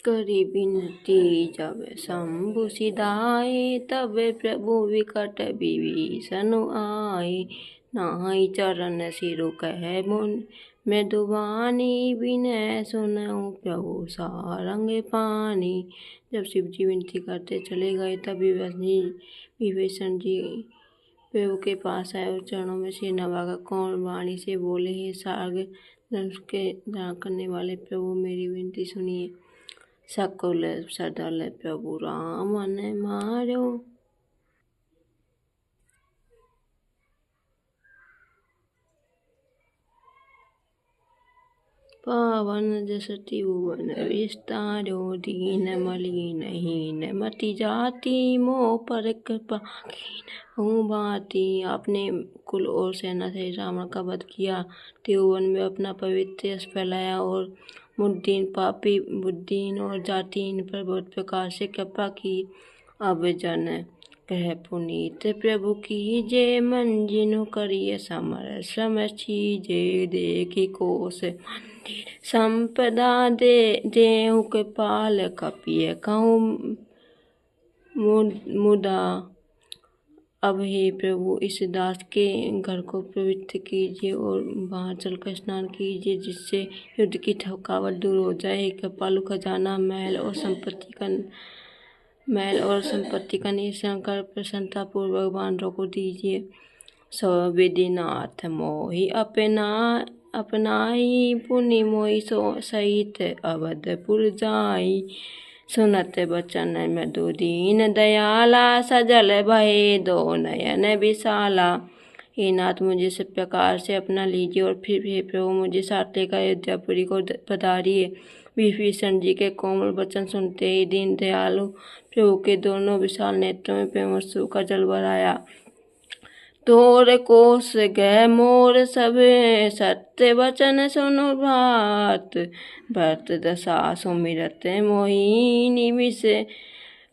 करी बिनती जब शंभु सिधाए, तब प्रभु विकट विभीषण आए। नाहि चरण सिरु कह मुन मृदुवाणी, विनय सुनऊ प्रभु सारंग पानी। जब शिव जी विनती करते चले गए, तब विभीषण जी प्रभु के पास आए और चरणों में सिर नवाकर कोमल वाणी से बोले, हे सारंग धनुष के धारण करने वाले प्रभु, मेरी विनती सुनिए। सकल सदल प्रभु राम ने मार्यो, पावन जसति भुवन विस्तारो। दीन मलिन हीन मति जाति, मोह पर कृपा कीन्हु भांति। आपने कुल और सेना से रावण का वध किया, त्रिभुवन में अपना पवित्र यश फैलाया और मुद्दीन पापी बुद्धिहीन और जातिहीन पर बहुत प्रकार से कृपा की। अब जन कह पुनीत प्रभु की जय, मन जिन्हु करिय समर श्रम चीजे। देखी कोस मंदिर संपदा देहु कृपाल, कपिय कहूँ मुदा। अब हे प्रभु, इस दास के घर को पवित्र कीजिए और वहाँ चलकर स्नान कीजिए, जिससे युद्ध की थकावट दूर हो जाए। कृपालु खजाना महल और संपत्ति का निरीक्षण कर प्रसन्नता पूर्वक वानरों को दीजिए। सब विधिनाथ मोहि अपनाई, पुनि मोहि सहित अवधपुर जाई। सुनत बचन मृदु दीन दयाला, सजल भये दो नयन विशाला। हे नाथ, मुझे इस प्रकार से अपना लीजिए और फिर हे प्रभु, मुझे साथ लेकर अयोध्यापुरी को पधारिए। विभीषण जी के कोमल वचन सुनते ही दीन दयालु प्रभु के दोनों विशाल नेत्रों में प्रेमोत्सव का जल भराया। तोर कोस गए मोर सब, सत्य वचन सुनु भात। भरत दशा सुमिरत मोहिनी, विष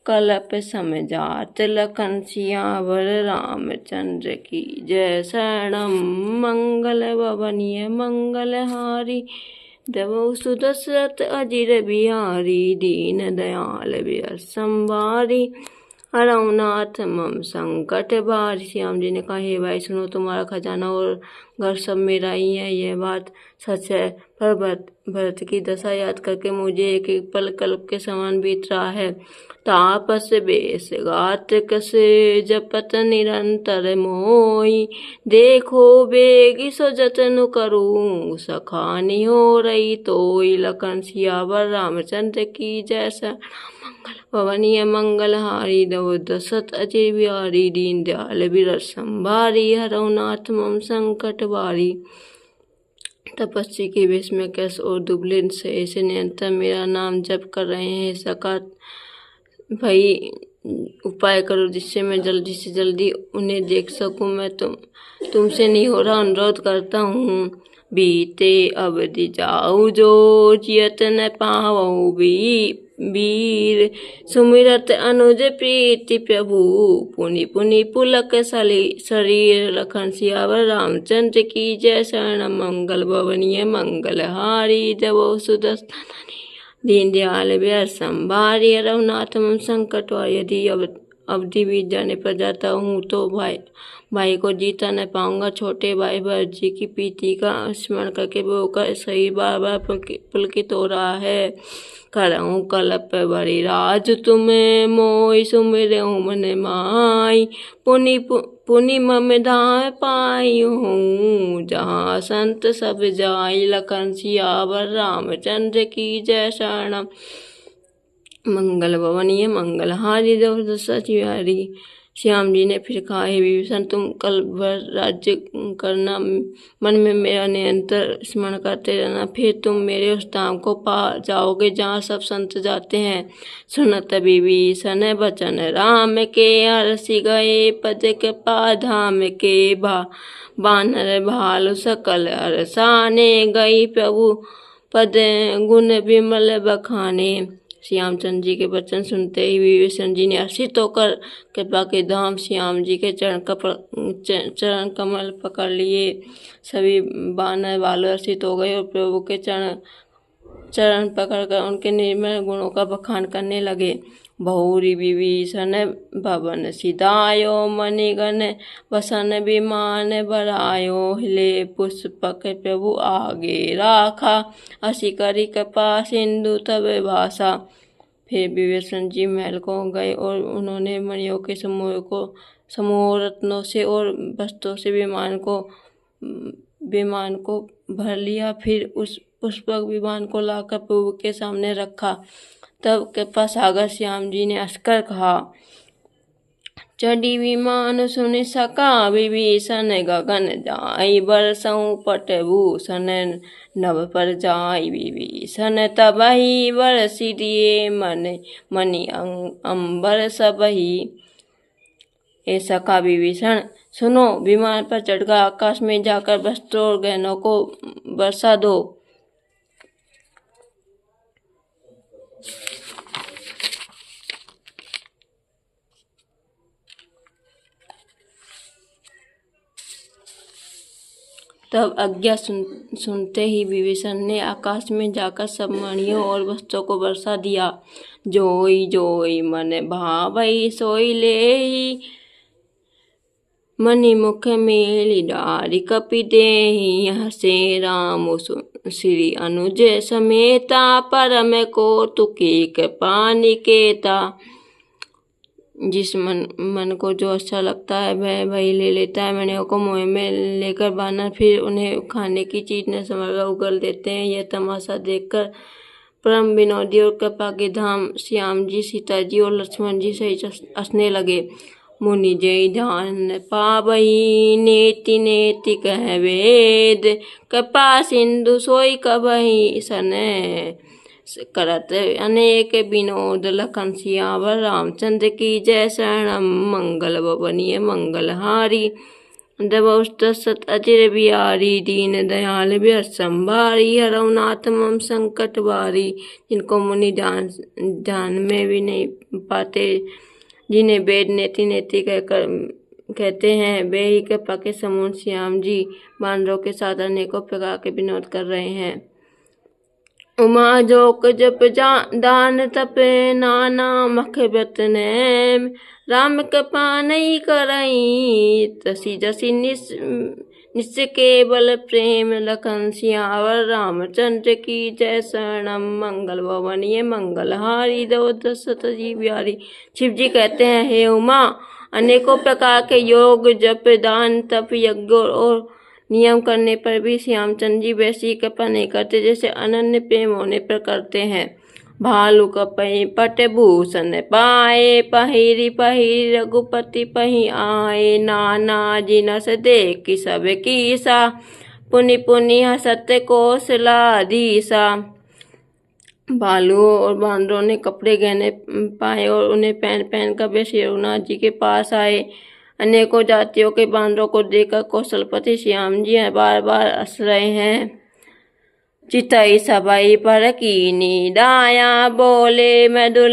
कलप समझात। लखन सियावर रामचंद्र की जय, शरणम मंगल भवनीय मंगलहारी। देवौ सुदशरथ अजिर बिहारी, दीन दयाल विरस संवारी। हरऊ नाथ मम संकट भारी। श्याम जी ने कहा, हे भाई सुनो, तुम्हारा खजाना और घर सब मेरा ही है, यह बात सच है। पर भरत की दशा याद करके मुझे एक एक पल कल्प के समान बीत रहा है। तापस बेस गात कसे, जपत निरंतर मोही। देखो बेगी सो जतन करूँ, सखानी हो रही तोई। लखन सियावर रामचंद्र की जय, मंगल भवनीय मंगलहारी। देवौ दशरथ अजिर बिहारी, दीन दयाल विरस संभारी। हरऊ नाथ मम संकट भारी। तपस्वी के वेश में कैसे और दुबले से ऐसे निरंतर मेरा नाम जप कर रहे हैं। सका भाई उपाय करो, जिससे मैं जल्दी से जल्दी उन्हें देख सकूं। मैं तुमसे नहीं हो रहा अनुरोध करता हूँ। बीते अवधि जाऊ जो, जियत न पावऊ वीर। सुमिरत अनुज प्रीति प्रभु, पुनि पुनि पुलक शरीर। लखन सियावर रामचंद्र की जय, शरण मंगल भवनीय मंगलहारी। देवौ सुदर्शन दीन दयाल विरस संभारी। हरऊ नाथ मम संकट भारी। यदि अवधि बीत जाने पर जाता हूँ तो भाई को जीता न पाऊंगा। छोटे भाई भरत जी की प्रीति का स्मरण करके वो का शरीर बार बार पुलकित हो रहा है। करऊँ कल्प बड़ी राज तुम्हें, मोहि सुमिरऊँ मन माई। पुनि मम धाम पाई हूँ, जहाँ संत सब जाई। लखन सियावर रामचंद्र की जय, शरणम मंगल भवनीय मंगलहारी। देवौ दशरथ बिहारी। श्याम जी ने फिर कहा, हे विभीषण, तुम कल भर राज्य करना, मन में मेरा निरंतर स्मरण करते रहना, फिर तुम मेरे उस धाम को पा जाओगे जहाँ सब संत जाते हैं। सुनत विभीषण बचन राम के, हरषि गए पद के धाम के। बानर भालु सकल हरसाने, गई प्रभु पद गुण विमल बखाने। श्यामचंद्र जी के वचन सुनते ही विभीषण जी ने हर्षित होकर कृपा के धाम श्याम जी के चरण कमल पकड़ लिए। सभी बानर वाले हर्षित हो गए और प्रभु के चरण चरण पकड़कर उनके निर्मल गुणों का बखान करने लगे। बहुरी विभीषण भवन सिधायो, मणिगण वसन विमान बरायो, हिले पुष्पक प्रभु आगे राखा, असी करी कृपा सिंधु तब भाषा। फिर विभीषण जी महल को गए और उन्होंने मणियों के समूह रत्नों से और वस्त्रों से विमान को भर लिया। फिर उस पुष्पक विमान को लाकर प्रभु के सामने रखा। तब कृपा सागर श्याम जी ने हंसकर कहा, चढ़ी विमान सुनि सका विभीषण, गगन जाई बरसऊं पटभूषण, नभ पर जाई विभीषण तबहि, बरसि दिए मणि अंबर सबहि। ए सखा विभीषण सुनो, विमान पर चढ़कर आकाश में जाकर वस्त्रों और गहनों को बरसा दो। तब आज्ञा सुनते ही विभीषण ने आकाश में जाकर सब मणियों और वस्त्रों को बरसा दिया। जोई जोई मन भावई सोई लेहि, मणि मुख मेलि डारि कपि देहि, हसे राम श्री अनुज समेता, परम कौतुकी कृपा निकेता। जिस मन को जो अच्छा लगता है वह वही ले लेता है। मणियों को मुँह में लेकर बानर फिर उन्हें खाने की चीज न समझकर उगल देते हैं। यह तमाशा देखकर परम विनोदी और कृपा के धाम श्याम जी, सीता जी और लक्ष्मण जी सहित हंसने लगे। मुनि जय ध्यान पावई, नेति नेति कह वेद, कृपा सिंधु सोई कबहि सने, करत अनेक विनोद लखन सियावर, रामचंद्र की जय। शरणम मंगल भवनीय मंगलहारी, दबौस्तत अचिर बिहारी, दीन दयाल व्यर्थ संभारी, हरौ नाथ मम संकट बारी। जिनको मुनि ध्यान में भी नहीं पाते, जिन्हें वेद नेति नेति कहते हैं, वे ही कृपा के समूह श्याम जी बानरों के साथ अनेकों प्रकार के विनोद कर रहे हैं। उमा जोक जप दान तप नाना मख व्रत नेम, राम कृपा नहीं करई, तसी जसी निश्चय केवल प्रेम, लखन सियावर रामचंद्र की जय। शरणम मंगल भवनीय मंगलहारी, दशरथ जी बिहारी। शिव जी कहते हैं, हे उमा, अनेकों प्रकार के योग जप दान तप यज्ञ और नियम करने पर भी श्यामचंद्र जी वैसी कृपा नहीं करते जैसे अनन्य प्रेम होने पर करते हैं। भालु कपहि पट भूषण पाए, पहिरी पहिरी रघुपति पहि आए, नाना जिनस देखि सब कीसा, पुनि पुनि हसत कौशलाधीसा। भालू और बांदरों ने कपड़े गहने पाए और उन्हें पहन पहन कर वे श्री रघुनाथ जी के पास आए। अनेकों जातियों के बांदरों को देखकर कौशलपति श्याम जी बार बार हंस रहे हैं। चितई सबई पर कीनी दाया, बोले मधुर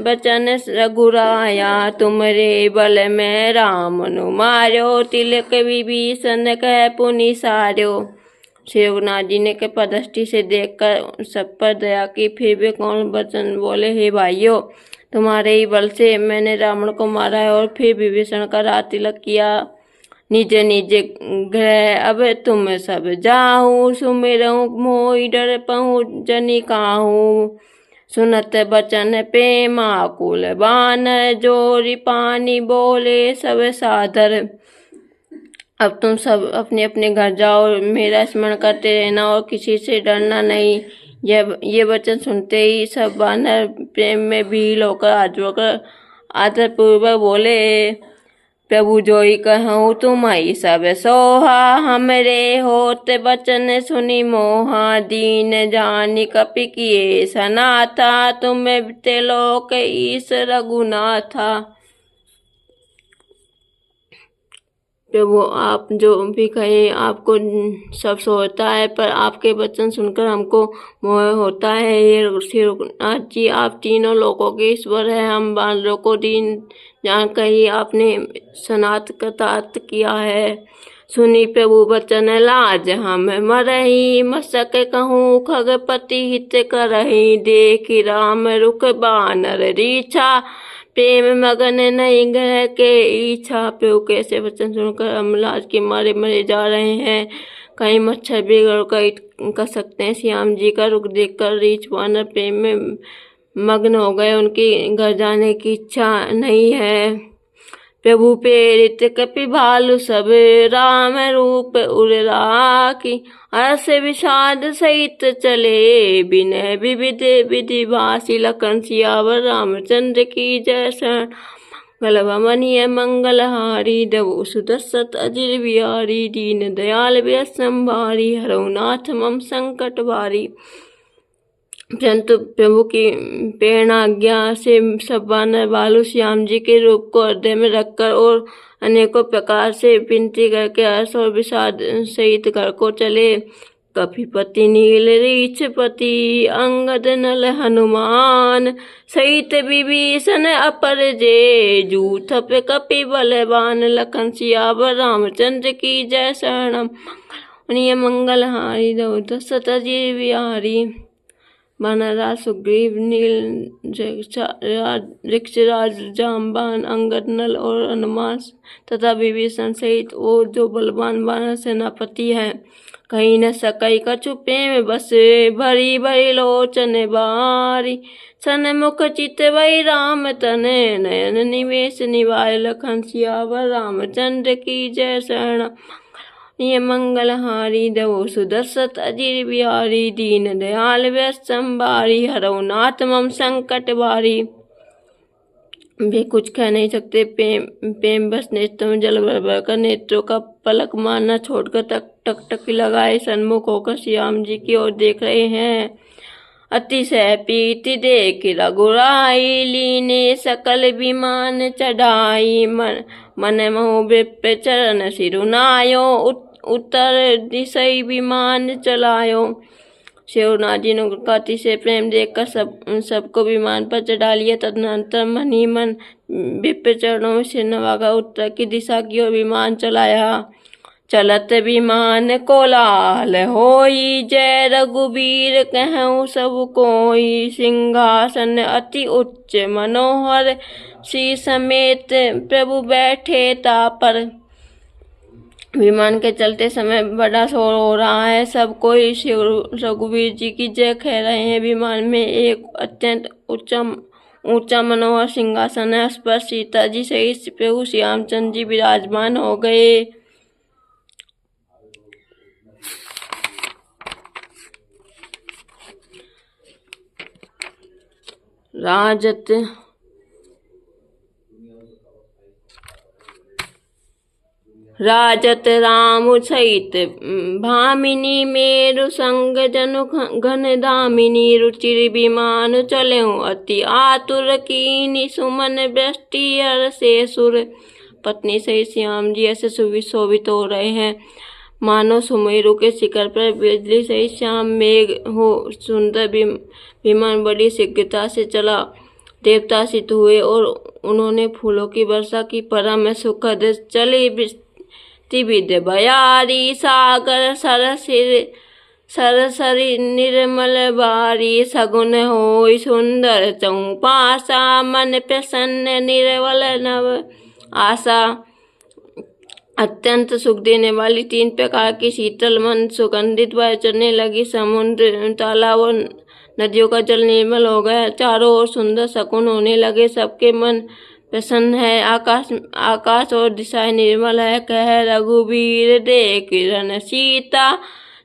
बचन रघुराया, तुमरे बल में राम नु मार्यो, तिलक विभीषण कह पुनि सार्यो। श्री रघुनाथ जी ने कृपा दृष्टि से देखकर सब पर दया की। फिर वे कौन वचन बोले, हे भाइयों, तुम्हारे ही बल से मैंने रावण को मारा है और फिर विभीषण का राज तिलक किया। निज निज गृह अब तुम सब जाहू, सुमिरहु मोहि डर पहु जनि काहू, सुनत बचन प्रेम आकुल बानर, जोरी पानी बोले सब सादर। अब तुम सब अपने अपने घर जाओ, मेरा स्मरण करते रहना और किसी से डरना नहीं। ये वचन सुनते ही सब बानर प्रेम में भील होकर हाथ जोड़कर आदरपूर्वक बोले, प्रभु जोई कहूँ तुम्हारी सब सोहा, हमरे होत बचन सुनि मोहा, दीन जानि कपि किए सनाथा, तुम त्रिलोक ईश रघुनाथा। प्रभु आप जो भी कहें आपको सब सोचता है, पर आपके वचन सुनकर हमको मोह होता है। हे श्री रघुनाथ जी, आप तीनों लोकों के ईश्वर हैं। हम बानरों को दीन जानकर ही आपने सनात कृतार्थ किया है। सुनी प्रभु बचन लाज हम मरही, मसक कहूँ खगपति हित करही, देखी राम रुख बानर रीछा, प्रेम मगन नहीं ग्रह के इच्छा। प्रभु कैसे वचन सुनकर हम लाज के मारे मरे जा रहे हैं। कहीं मच्छर बिगड़ कर सकते हैं। श्याम जी का रुख देखकर रीछ वानर प्रेम में मग्न हो गए। उनकी घर जाने की इच्छा नहीं है। प्रभु प्रेरित कपि भालु सब, राम रूप उर राखी, हर्ष विषाद सहित चले, विनय विविध विधि भाषी, लखन सियावर रामचंद्र की जय। शरण मंगल मंगलहारी, देव सुदर्शत अजिर बिहारी, दीन दयाल व्यस संभारी, हरौ नाथ मम संकट भारी। परंतु प्रभु की प्रेरणाज्ञा से सब वानर बालू श्याम जी के रूप को हृदय में रखकर और अनेकों प्रकार से विनती करके हर्ष और विषाद सहित घर को चले। कपिपति नील रीछपति, अंगद नल हनुमान, सहित विभीषण अपर जे, जूथप कपि बलवान, लखन सियावर रामचंद्र की जय। शरणम मंगलहारी, दशरथ अजिर बिहारी। वानरराज सुग्रीव, नील ऋक्षराज जाम्बान, अंगद नल और हनुमान तथा विभीषण सहित वो जो बलवान वानर सेनापति हैं, कहीं न सकई कछु प्रेम बस, भरी भरी लोचन बारी, सन्मुख चित वही राम तने, नयन निवेश निवाय, लखन सियावर रामचंद्र की जय। शरण मंगलहारी, देव सुदर्शत अजिर बिहारी, दीन दयाल व्यस संभारी, हरौ नाथ मम संकट भारी। वे कुछ कह नहीं सकते। प्रेम बस नेत्रों में जल भर भर कर नेत्रों का पलक मारना छोड़कर टक टक लगाए सन्मुख होकर श्याम जी की ओर देख रहे हैं। अतिशय प्रीति देख रघुराई, लीने सकल विमान चढ़ाई, मन मोह विप्र चरण सिरुनायो, उत्तर दिशई विमान चलायो। शिवनाथ जी ने उनका अतिशय प्रेम देखकर सबको विमान पर चढ़ा लिया। तदनंतर मन ही मन विप्र चरणों में सिर नवाकर उत्तर की दिशा की ओर विमान चलाया। चलत विमान कोलाहल होई, जय रघुबीर कहूँ सब कोई, सिंहासन अति उच्च मनोहर, श्री समेत प्रभु बैठे तापर। विमान के चलते समय बड़ा शोर हो रहा है। सब कोई श्री रघुवीर जी की जय कह रहे हैं। विमान में एक अत्यंत ऊंचा मनोहर सिंहासन है। उस पर सीता जी सहित प्रभु श्री रामचंद्र जी विराजमान हो गए। राजत राम सहित भामिनी, मेरु संग जनु घन दामिनी, रुचिर विमान चलेऊ अति आतुर, कीनी सुमन वृष्टि हर से सुर। पत्नी सहित श्याम जी ऐसे सुशोभित हो रहे हैं मानो सुमेरु के शिखर पर बिजली सहित श्याम मेघ हो। सुंदर विमान बड़ी शीघ्रता से चला। देवता सिद्ध हुए और उन्होंने फूलों की वर्षा की। परम सुखद चली विद्य बयारी, सागर सरसरी निर्मल बारी, सगुन होई सुंदर चौपासा, मन प्रसन्न निर्मल नव आशा। अत्यंत सुख देने वाली 3 प्रकार की शीतल मन सुगंधित वायु चलने लगी। समुद्र, तालाब और नदियों का जल निर्मल हो गया। चारों ओर सुंदर शकुन होने लगे। सबके मन प्रसन्न है। आकाश और दिशाएं निर्मल है। कह रघुबीर देख रन सीता,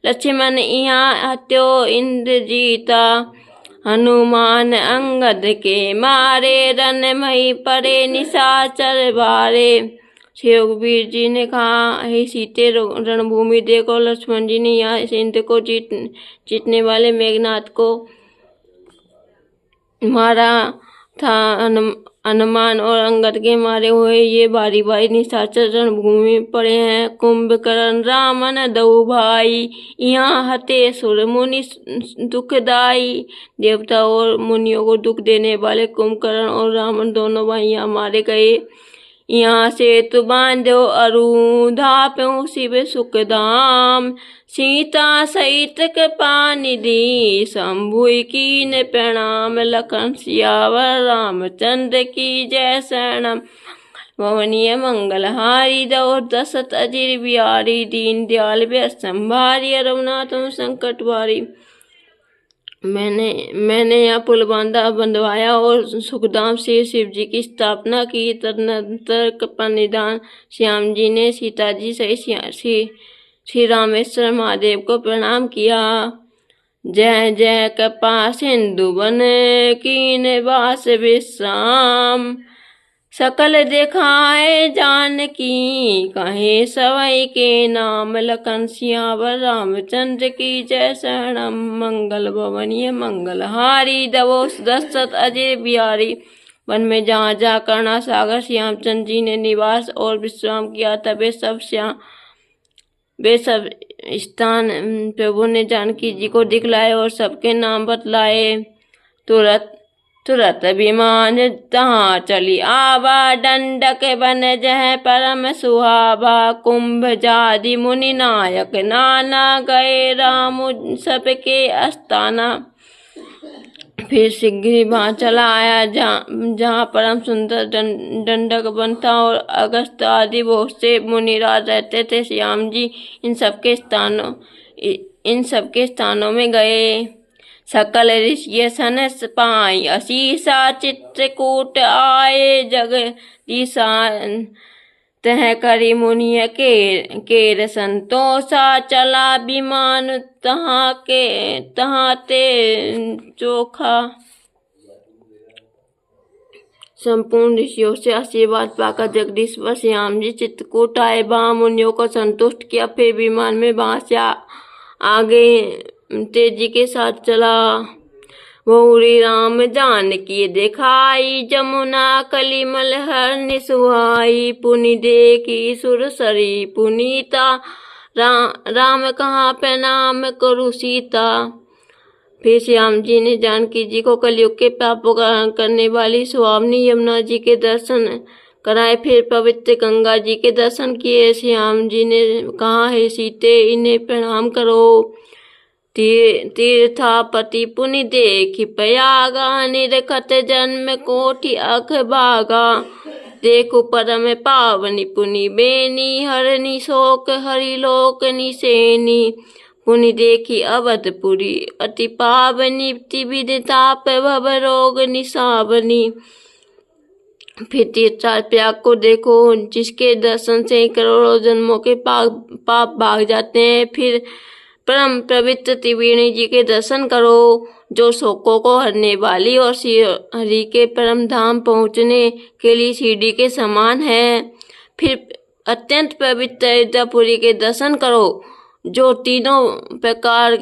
लक्ष्मण यहाँ हत्यो इंद्रजीता, हनुमान अंगद के मारे, रन मही परे निशाचर भारे। श्री रघुबीर जी ने कहा, हे सीते, रणभूमि देखो। लक्ष्मण जी ने यहाँ इंद्र को जीतने वाले मेघनाथ को मारा था। हनुमान और अंगद के मारे हुए ये भारी भारी निशाचर रणभूमि पड़े हैं। कुंभकर्ण रामन दऊ भाई, यहाँ हते सुर मुनि दुखदाई। देवता और मुनियों को दुख देने वाले कुंभकर्ण और रावण दोनों भाई यहाँ मारे गए। यहाँ से तु बांध्यो अरु धाप्यो शिव सुखधाम। सीता सहित कृपा निधि शंभुई कीन प्रणाम। लखन सियावर रामचंद्र की जय शरणम। भवनीय मंगलहारी दो दशरथ अजिर बिहारी। दीन दयाल व्यसंभारी रघुनाथ संकट भारी। मैंने यहाँ पुल बंधवाया और सुखधाम से शिव जी की स्थापना की। तदनंतर कृपा निधान श्याम जी ने सीता जी सहित श्री रामेश्वर महादेव को प्रणाम किया। जय जय कृपा सिंधु बन कीन वास विश्राम। सकल दिखाए जानकी कहे सवै के नाम। लखन सियावर रामचंद्र की जय शरणम। मंगल भवनीय मंगलहारी दवो दशरथ अजय बिहारी। वन में जहाँ जहाँ करुणा सागर श्यामचंद्र जी ने निवास और विश्राम किया था वे सब स्थान प्रभु ने जानकी जी को दिखलाए और सबके नाम बतलाए। तुरत विमान तहाँ चली आवा। दंडक बन जह परम सुहावा। कुंभ जादि मुनि नायक नाना गए राम सबके अस्ताना। फिर शीघ्र वहाँ चला आया जहाँ परम सुंदर दंडक वन था और अगस्त आदि बहुत से मुनिराज रहते थे। श्याम जी इन सबके स्थानों में गए। सकल ऋषि सनस पाई असीसा चित्रकूट आए। जगदीशा तह करी मुनिय केर संतोषा। चला विमान तहाँ ते चोखा। संपूर्ण ऋषियों से आशीर्वाद पाकर जगदीश्वर श्याम जी चित्रकूट आए। वहाँ मुनियों को संतुष्ट किया। फिर विमान में वहाँ से आगे तेजी के साथ चला। भौरी राम जानकी दिखाई। जमुना कलिमल हर सुहाई। पुनि देखी सुरसरी पुनीता। राम कहाँ प्रणाम करू सीता। फिर श्याम जी ने जानकी जी को कलयुग के पापों का हरण करने वाली सुहावनी यमुना जी के दर्शन कराए। फिर पवित्र गंगा जी के दर्शन किए। श्याम जी ने कहा, हे सीते इन्हें प्रणाम करो। तीर्थापति पुनि देखि प्रयागा। निरखत जन्म कोटि अख भागा। देखो परम पावनी पुनि बेनी। हरनि शोक हरि लोक निसेनी। पुनि देखी अवधपुरी अति पावनी। विदिताप भव रोग निसावनी। फिर तीर्थराज प्रयाग को देखो जिसके दर्शन से करोड़ों जन्मों के पाप भाग जाते हैं। फिर परम पवित्र त्रिवेणी जी के दर्शन करो जो शोकों को हरने वाली और श्री हरि के परम धाम पहुँचने के लिए सीढ़ी के समान है। फिर अत्यंत पवित्र अयोध्यापुरी के दर्शन करो जो तीनों प्रकार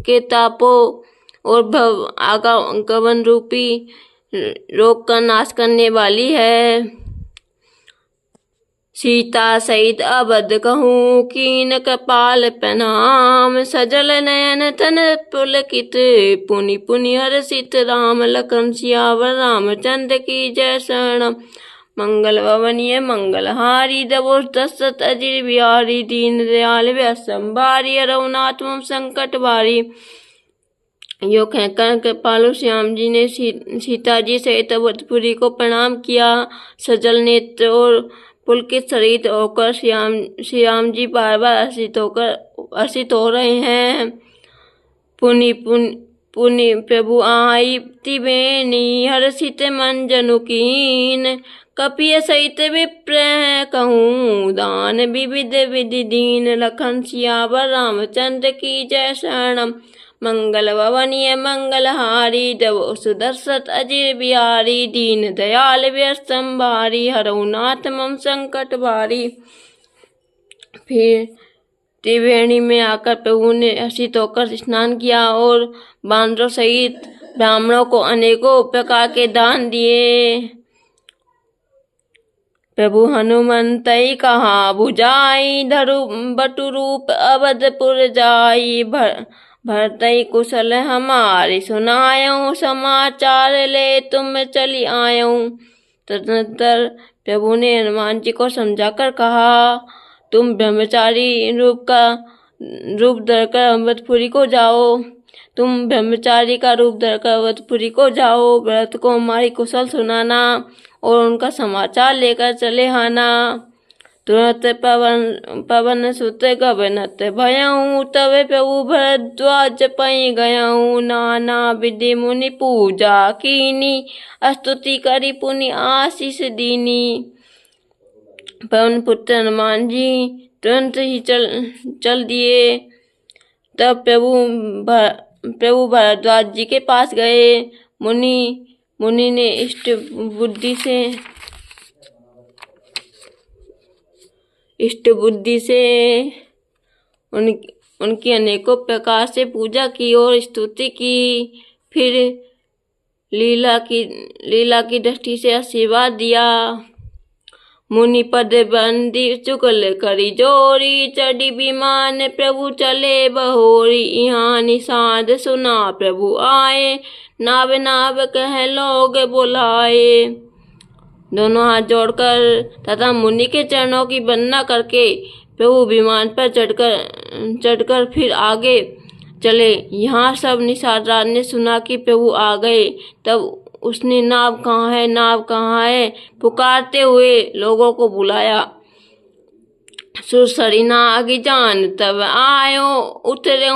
के तापों और भव आगमन रूपी रोग का नाश करने वाली है। सीता सहित अवध कहूँ कीन कपाल प्रणाम। सजल नयन तन पुलकित पुनि पुनि हर्षित। राम लखन सियावर रामचंद्र की जय शरणम। मंगल भवनीय मंगलहारी दवो दशरथ अजिर बिहारी। दीन दयाल व्यसंभारी रघुनाथ संकट भारी। यो कहकर कृपालु श्याम जी ने सीता जी सहित अवधपुरी को प्रणाम किया। सजल नेत्र और पुलकित शरीर होकर श्री राम जी बार बार हर्षित हो रहे हैं। पुनि प्रभु आई त्रिवेणी। हर्षित मन जनु कीन। कपिय सहित विप्र कहूँ दान विविध विधि दीन। लखन सियावर रामचंद्र की जय शरणम। मंगल भवनीय मंगलहारी दवो सुदर्शत अजिर बिहारी। दीन दयाल व्यसंभारी हरहुनाथ मम संकट भारी। फिर त्रिवेणी में आकर प्रभु ने हर्षित होकर स्नान किया और बानरों सहित ब्राह्मणों को अनेकों प्रकार के दान दिए। प्रभु हनुमंतई कहा बुझाई। धरु बटु रूप अवधपुर जाई। भरतई कुशल हमारी सुनायो। समाचार ले तुम चली आयो। तदनंतर प्रभु ने हनुमान जी को समझाकर कहा, तुम ब्रह्मचारी रूप धरकर अवधपुरी को जाओ। तुम ब्रह्मचारी का रूप धरकर अवधपुरी को जाओ। भरत को हमारी कुशल सुनाना और उनका समाचार लेकर चले आना। तुरंत पवन सुत गबनत भयऊ, तवे प्रभु भरद्वाज पई गयऊ। नाना विधि मुनि पूजा कीनी, स्तुति करी पुनि आशीष दीनी। पवन पुत्र हनुमान जी तुरंत ही चल दिए। तब प्रभु भरद्वाज जी के पास गए। मुनि ने इष्ट बुद्धि से उनकी अनेकों प्रकार से पूजा की और स्तुति की। फिर लीला की दृष्टि से आशीर्वाद दिया। मुनि पद बंदी चुगल करी जोरी, चढ़ी विमान प्रभु चले बहोरी। यहाँ निषाद सुना प्रभु आए, नाव नाव कह लोग बुलाए। दोनों हाथ जोड़कर तथा मुनि के चरणों की वंदना करके प्रभु विमान पर चढ़कर फिर आगे चले। यहाँ सब निषाद राज ने सुना कि प्रभु आ गए। तब उसने नाव कहाँ है पुकारते हुए लोगों को बुलाया। सुरसरी नाग जान तब आयो, उतरे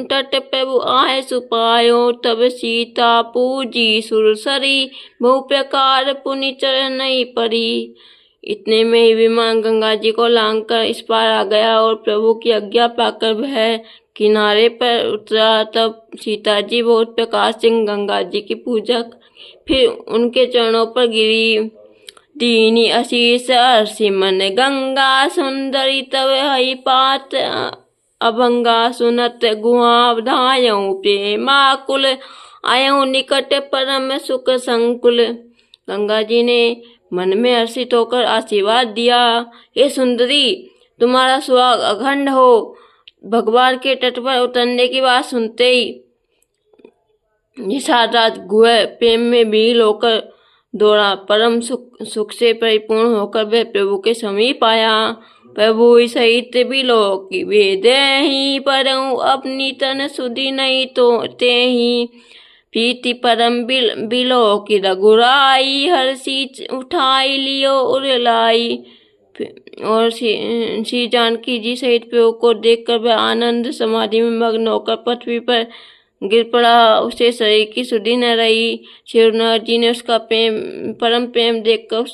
तट प्रभु आए सुपायो। तब सीता पूजी सुरसरी, बहु प्रकार पुनि चरण परी। इतने में ही विमान गंगा जी को लांघकर इस पार आ गया और प्रभु की आज्ञा पाकर वह किनारे पर उतरा। तब सीता जी बहुत प्रकार से गंगा जी की पूजा, फिर उनके चरणों पर गिरी। दीनी आशीष हर्षि मन गंगा, सुंदरी तब हई पात अभंगा। सुनत गुहा धायऊ प्रेमाकुल, आयऊ निकट परम सुख संकुल। गंगा जी ने मन में हर्षित होकर आशीर्वाद दिया, हे सुंदरी, तुम्हारा सुहाग अखंड हो। भगवान के तट पर उतरने की बात सुनते ही निषाद राज गुह प्रेम में विलीन होकर दौड़ा। परम सुख से परिपूर्ण होकर वह प्रभु के समीप आया। प्रभु सहित बिलोक वेद ही, परऊ अपनी तन सुधि नहीं तो ते ही। प्रीति परम बिलोक रघुराई, हर्षि उठाई लियो उरलाई। और श्री जानकी जी सहित प्रभु को देखकर वह आनंद समाधि में मग्न होकर पृथ्वी पर गिर पड़ा। उसे शरीर की सुधि न रही। श्री रघुनाथ जी ने उसका परम प्रेम देखकर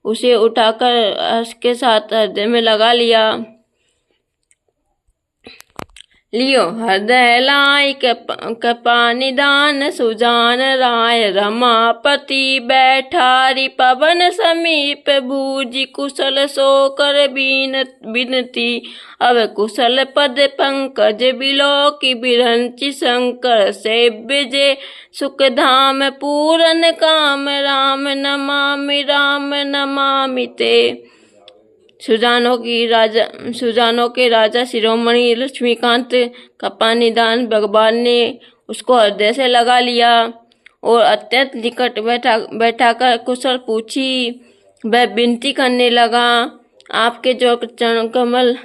उसे उठाकर हर्ष के साथ हृदय में लगा लिया। लियो हृदय लाई कृपा निदान, सुजान राय रमापति। बैठारी पवन समीप भूजि, कुशल सो कर बिनती। अब कुशल पद पंकज बिलोकी, बिरंचि शंकर सेव्य जे। सुख धाम पूरन काम, राम नमामि ते। सुजानों के राजा शिरोमणि लक्ष्मीकांत कृपा निदान भगवान ने उसको हृदय से लगा लिया और अत्यंत निकट बैठाकर कुशल पूछी। वह विनती करने लगा, आपके जो चरण कमल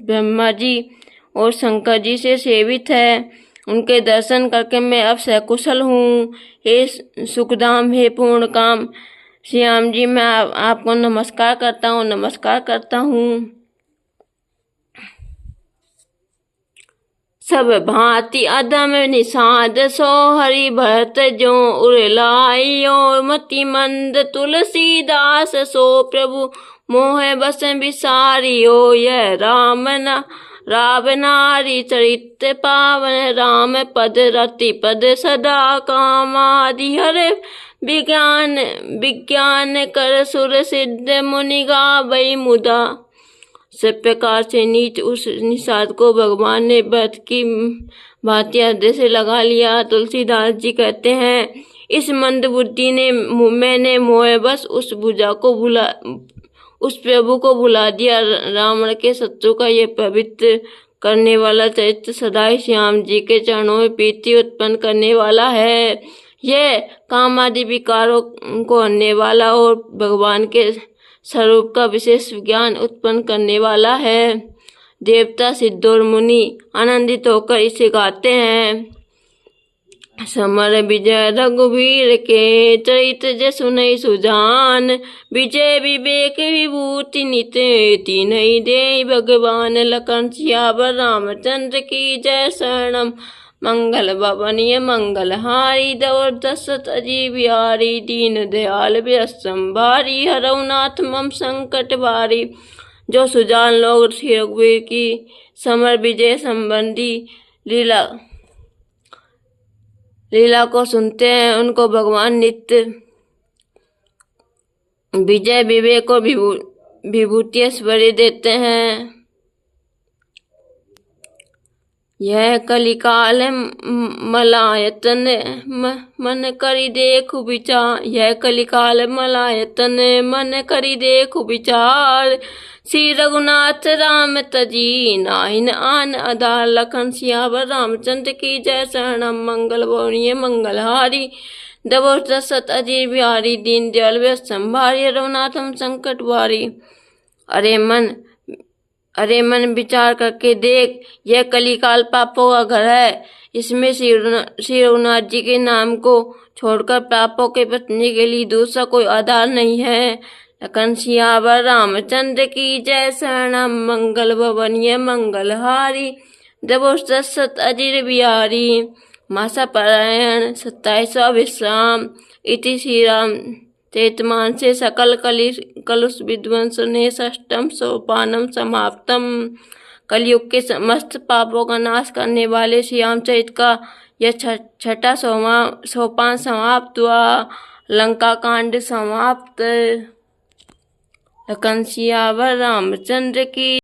ब्रह्मा जी और शंकर जी से सेवित है, उनके दर्शन करके मैं अब सकुशल हूँ। हे सुखधाम, हे पूर्ण काम श्याम जी, मैं आपको नमस्कार करता हूँ। सब भांति अदम निषाद सो, हरि भरत जो उरलाइयो। मति मंद तुलसीदास सो, प्रभु मोह बस विसारियो। यह राम नारी चरित्र पावन, राम पद रति पद सदा कामादि। हरे विज्ञान कर सुर सिद्ध, मुनि गावै मुदा। सब प्रकार से नीच उस निषाद को भगवान ने व्रत की भांति हृदय से लगा लिया। तुलसीदास जी कहते हैं, इस मंद बुद्धि ने मैंने मोहवश उस प्रभु को भुला दिया। रावण के शत्रु का यह पवित्र करने वाला चरित्र सदा ही श्याम जी के चरणों में प्रीति उत्पन्न करने वाला है। यह कामादि विकारों को हरने वाला और भगवान के स्वरूप का विशेष ज्ञान उत्पन्न करने वाला है। देवता, सिद्ध और मुनि आनंदित होकर इसे गाते हैं। समर विजय रघुवीर के चरित जसु नहीं सुजान, विजय विवेक विभूति नित तीनहि दे भगवान। लखन सियावर रामचंद्र की जय, शरणम मंगल भवनीय मंगल हारी, दौर दशरथ अजीब बिहारी, दीन दयाल व्यसम भारी, हरऊ नाथ मम संकट भारी। जो सुजान लोग श्री रघुवीर की समर विजय संबंधी लीला को सुनते हैं, उनको भगवान नित्य विजय विवेक और विभूति ऐश्वर्य देते हैं। यह कलिकाल मलायतन मन करि देखु विचार, यह कलिकाल मलायतन मन करि देखु विचार। श्री रघुनाथ राम तजी नाहिन आन आधार, लखन सियावर रामचंद्र की जय, शरणम मंगल भवनीय मंगल हारी, दबोर दशरथ अजीब बिहारी, दीन दयाल व्यसम भारी, रघुनाथ हम संकट भारी। अरे मन विचार करके देख, यह कलिकाल पापों का घर है। इसमें श्री रघुनाथ जी के नाम को छोड़कर पापों के बचने के लिए दूसरा कोई आधार नहीं है। लखन सियावर रामचंद्र की जय, शरणम मंगल भवनीय मंगल हारी, दबोर दशरथ अजीब बिहारी। मासा पारायण 27वां विश्राम। इति श्री राम चरितमानसे सकल कलुष विध्वंसने षष्ठम सोपानम समाप्तम। कलयुग के समस्त पापों का नाश करने वाले श्री रामचरित का यह छठा सोपान समाप्त हुआ। लंका कांड समाप्त। लखन सियावर रामचंद्र की